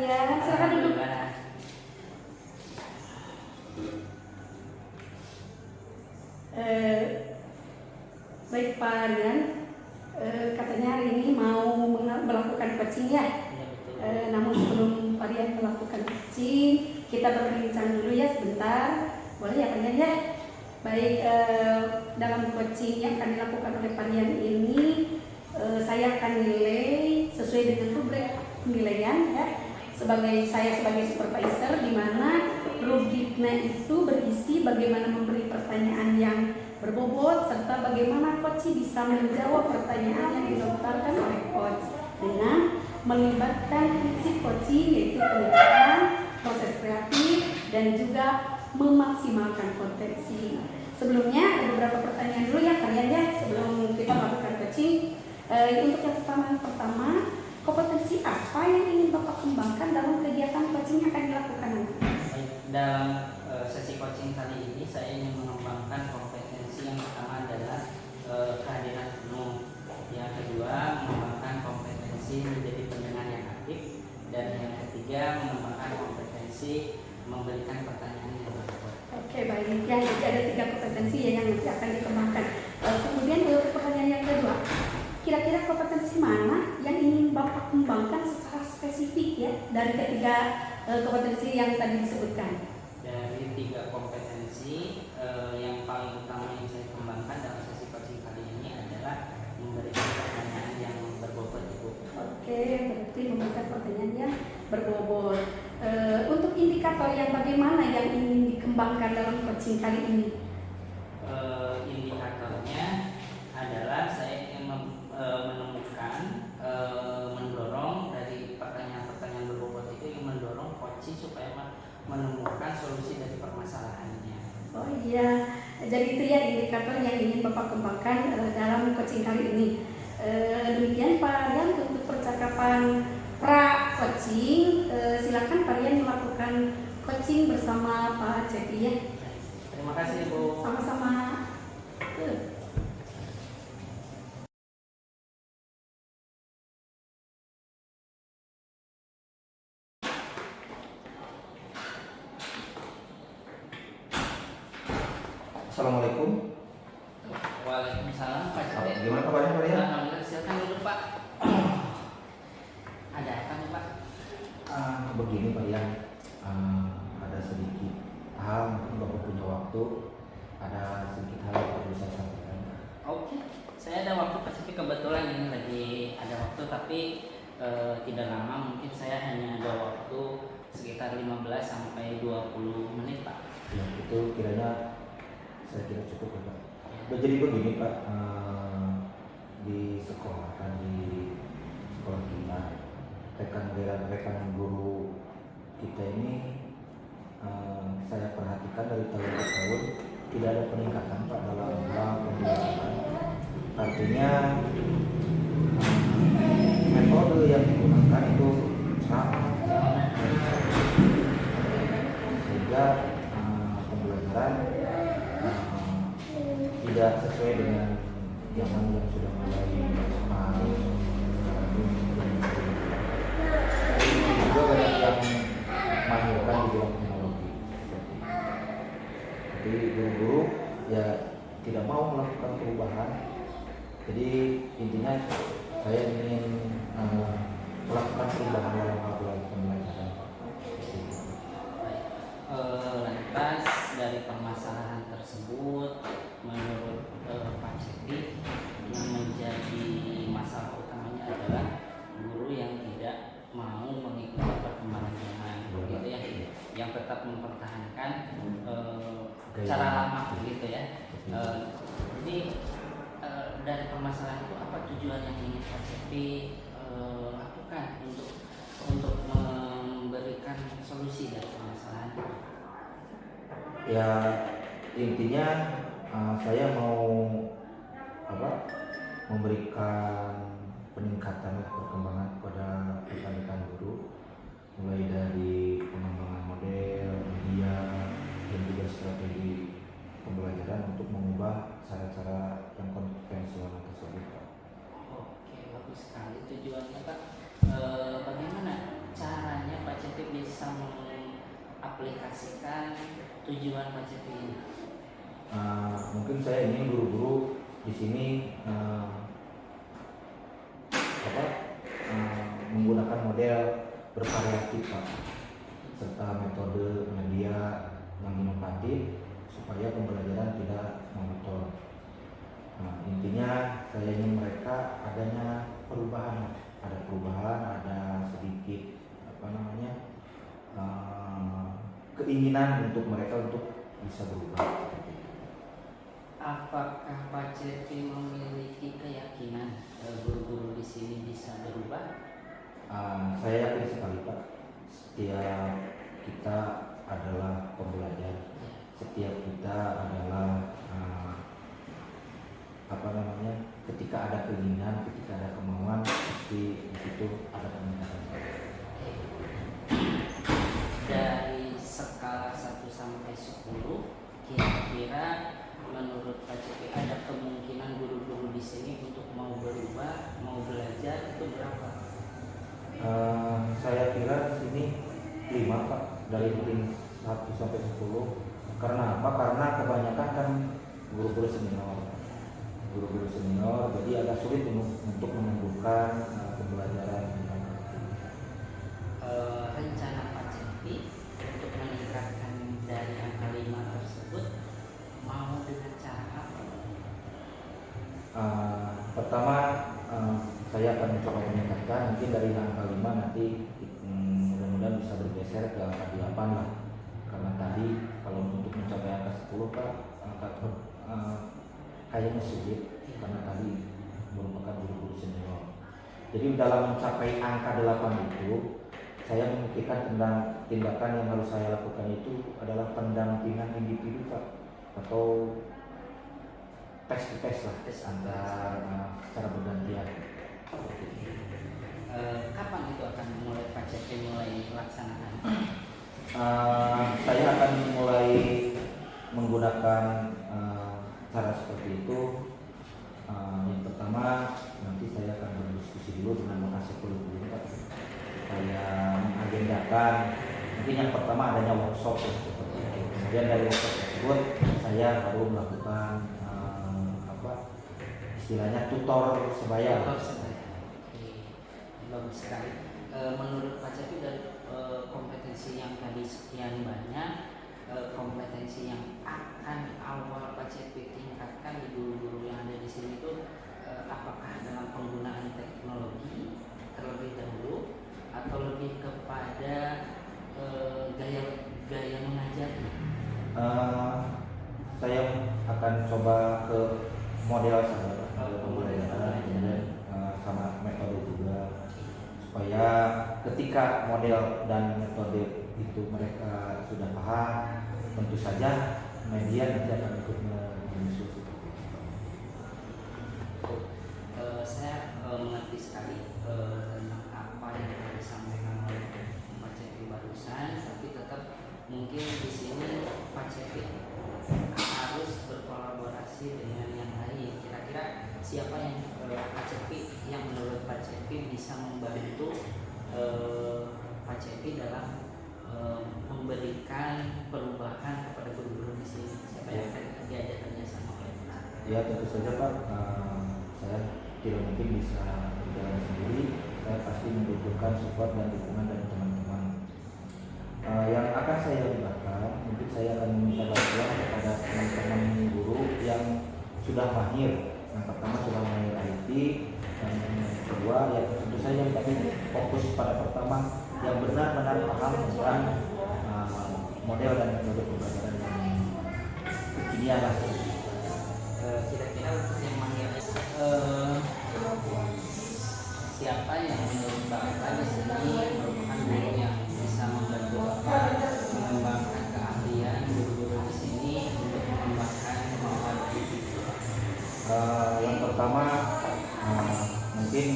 Rian. Silakan duduk. Baik Pak Rian, katanya hari ini mau melakukan coaching ya. Namun sebelum Pak Rian melakukan coaching, kita berbincang dulu ya sebentar. Boleh ya Pak Rian ya? Baik, dalam coaching yang akan dilakukan oleh Pak Rian ini, saya akan nilai sesuai dengan rubrik penilaian ya. Saya sebagai supervisor, di mana rubriknya itu berisi bagaimana memberi pertanyaan yang berbobot serta bagaimana coach bisa menjawab pertanyaan yang dilontarkan oleh coach dengan melibatkan prinsip coaching, yaitu pemikiran, proses kreatif, dan juga memaksimalkan potensi. Sebelumnya ada beberapa pertanyaan dulu ya kalian ya sebelum kita melakukan coaching. Untuk yang pertama, kompetensi apa yang ingin Bapak kembangkan dalam kegiatan coaching yang akan dilakukan nanti? Dalam sesi coaching kali ini saya ingin mengembangkan kompetensi yang pertama adalah kehadiran penuh. Yang kedua, mengembangkan kompetensi menjadi pendengar yang aktif. Dan yang ketiga, mengembangkan kompetensi memberikan pertanyaan yang berbobot. Oke, baik. Ya, jadi ada 3 kompetensi ya yang nanti akan dikembangkan. Kemudian pertanyaan yang kedua, kira-kira kompetensi mana yang ingin Bapak kembangkan secara spesifik ya dari ketiga kompetensi yang tadi disebutkan? Dari 3 kompetensi, yang paling utama yang saya kembangkan dalam sesi coaching kali ini adalah memberikan pertanyaan yang berbobot, Ibu. Oke, berarti memberikan pertanyaan yang berbobot. Untuk indikator yang bagaimana yang ingin dikembangkan dalam coaching kali ini? Indikatornya adalah saya ingin menemukan, mendorong dari pertanyaan-pertanyaan berbobot itu, yang mendorong coaching supaya menemukan solusi dari permasalahannya. Oh iya, jadi itu ya indikator yang ingin Bapak kembangkan dalam coaching kali ini. Demikian Pak Rian untuk percakapan pra-coaching. Silakan Pak Rian melakukan coaching bersama Pak Cepi ya. Terima kasih Ibu. Sama-sama. Assalamualaikum. Waalaikumsalam Pak Cepi. Gimana kabarnya Pak Rian? Alhamdulillah, silakan dulu Pak. Ada apa nih Pak? Begini Pak Rian, ada sedikit hal, mungkin Bapak punya waktu, ada sedikit hal yang perlu saya sampaikan. Oke, saya ada waktu Pak Cepi, kebetulan ini lagi ada waktu, tapi tidak lama, mungkin saya hanya ada waktu sekitar 15 sampai 20 menit Pak. Ya, itu kiranya saya kira cukup ya Pak. Jadi begini Pak, di sekolah kita, rekan guru kita ini, saya perhatikan dari tahun ke tahun tidak ada peningkatan Pak dalam hal pembelajaran. Artinya metode yang digunakan itu sama, sehingga pembelajaran tidak sesuai dengan zaman yang sudah mulai juga banyak yang mahirkan di bidang teknologi. Jadi guru-guru ya tidak mau melakukan perubahan. Jadi intinya saya ingin melakukan perubahan dalam hal pembelajaran. Lantas dari permasalahan tersebut, menurut Pak Cepi, yang menjadi masalah utamanya adalah guru yang tidak mau mengikuti perkembangan zaman, gitu ya, yang tetap mempertahankan cara lama, gitu ya. Jadi dari permasalahan itu apa tujuan yang ingin Pak Cepi lakukan untuk memberikan solusi dari permasalahan itu? Ya intinya saya mau memberikan peningkatan perkembangan kepada rekan-rekan guru, mulai dari pengembangan model, media, dan juga strategi pembelajaran untuk mengubah cara-cara yang konvensional tersebut. Oke, bagus sekali tujuannya Pak. Bagaimana caranya Pak tujuan Pak CP ini? Mungkin saya ingin guru-guru di sini menggunakan model bervariatif Pak, serta metode media yang inovatif supaya pembelajaran tidak monoton. Intinya saya ingin mereka adanya perubahan, ada sedikit keinginan untuk mereka untuk bisa berubah. Apakah Pak CP memiliki keyakinan guru-guru di sini bisa berubah? Saya yakin sekali Pak, setiap kita adalah pembelajar, setiap kita adalah ketika ada keinginan, ketika ada kemauan, pasti di situ ada peningkatan. Dari skala 1 sampai 10, kira-kira menurut Pak CP ada kemungkinan guru-guru di sini untuk mau berubah, mau belajar itu berapa? Saya kira di sini 5 Pak, dari rating 1 sampai 10. Karena apa? Karena kebanyakan kan guru-guru senior, jadi agak sulit untuk menumbuhkan pembelajaran. Rencana Pak CP untuk meningkatkan dari angka 5 tersebut mau dengan cara apa? Pertama, saya akan mencoba meningkatkan mungkin dari angka 5 nanti mudah-mudahan bisa bergeser ke angka 8 lah. Karena tadi kalau untuk mencapai angka 10 Pak, kayaknya sulit karena tadi merupakan guru-guru senior. Jadi dalam mencapai angka 8 itu, saya memikirkan tentang tindakan yang harus saya lakukan itu adalah pendampingan individu Pak, atau tes lah, tes antar secara bergantian. Kapan itu akan mulai Pak CP mulai melaksanakan? Saya akan mulai menggunakan cara seperti itu. Yang pertama, nanti saya akan berdiskusi dulu dengan lokasi guru Pak. Saya mengagendakan mungkin yang pertama adanya workshop seperti itu. Kemudian dari workshop tersebut saya baru melakukan istilahnya tutor sebaya. Bagus sekali. Menurut Pak CP dari kompetensi yang tadi sekian banyak, kompetensi yang akan awal Pak CP tingkatkan di guru-guru yang ada di sini itu apakah dalam penggunaan teknologi terlebih dahulu atau lebih kepada gaya mengajar? Saya akan coba ke model pembelajaran, kemudian sama metode juga, supaya ketika model dan metode itu mereka sudah paham, tentu saja media nanti akan ikut menyusul. Saya mengerti sekali tentang apa yang disampaikan oleh Pak CP barusan, tapi tetap mungkin di sini Pak CP harus berkolaborasi dengan yang lain. Kira-kira siapa yang Pak CP yang menurut Pak CP bisa membantu Pak CP dalam memberikan perubahan kepada guru-guru di sini? Siapa yang akan diajak kerjasama oleh Pak? Ya tentu saja Pak, saya tidak mungkin bisa berjalan sendiri. Saya pasti membutuhkan support dan dukungan dari teman-teman. Yang akan saya libatkan, mungkin saya akan meminta bantuan kepada teman-teman guru yang sudah mahir. Yang pertama sudah mahir IT, dan yang kedua ya tentu saja yang tadi fokus pada pertama yang benar-benar paham tentang model dan metode pembelajaran yang kekinian lah. Kira-kira untuk yang mahir siapa yang menurut Bapak di sini merupakan guru yang bisa membantu Bapak mengembangkan keahlian guru-guru di sini untuk mengembangkan kemampuan individu? Yang pertama mungkin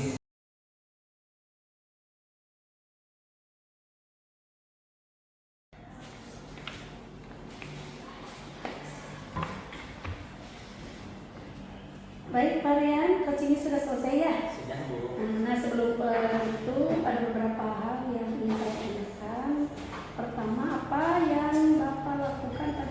Baik Pak Rian, coachingnya sudah selesai ya? Sudah Bu. Nah sebelum itu ada beberapa hal yang ingin saya tanyakan. Pertama, apa yang Bapak lakukan pada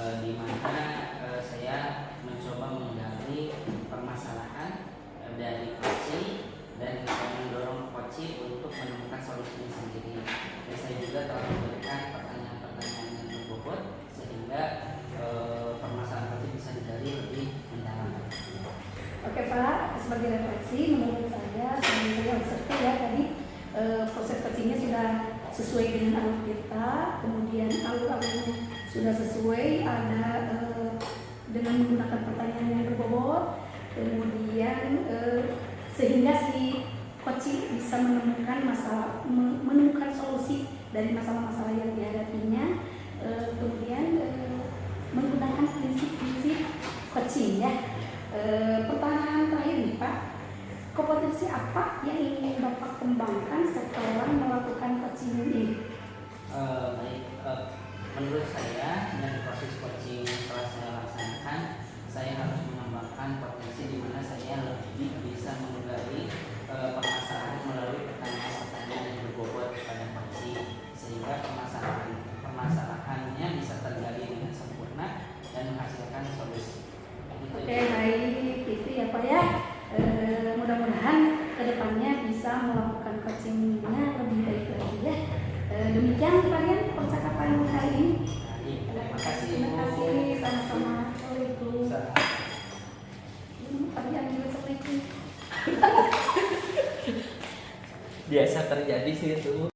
di mana saya mencoba menggali permasalahan dari coaching dan mendorong coaching untuk menemukan solusinya sendiri. Dan saya juga telah memberikan pertanyaan-pertanyaan yang berbobot sehingga permasalahan coaching bisa digali lebih mendalam. Oke Pak, sebagai refleksi menurut saya sebelum saya observasi ya tadi proses coachingnya sudah sesuai dengan alur kita, kemudian alur-alurnya sudah sesuai, ada dengan menggunakan pertanyaan yang berbobot, kemudian sehingga si coaching bisa menemukan solusi dari masalah-masalah yang dihadapinya, kemudian menggunakan prinsip-prinsip coaching ya. Pertanyaan terakhir nih Pak, kompetensi apa yang ingin Bapak kembangkan setelah melakukan coaching ini? Menurut saya dari proses coaching yang telah saya laksanakan, saya harus mengembangkan potensi di mana saya lebih bisa menggali permasalahan melalui pertanyaan-pertanyaan yang berbobot pada coaching, sehingga permasalahannya bisa tergali dengan sempurna dan menghasilkan solusi. Oke baik, itu ya Pak ya. Mudah-mudahan kedepannya bisa melakukan coachingnya lebih baik lagi ya. Demikian kalian percakapan hari ini. Terima kasih. Terima kasih, sama-sama. Assalamualaikum. Kalian juga assalamualaikum. Biasa terjadi sih itu.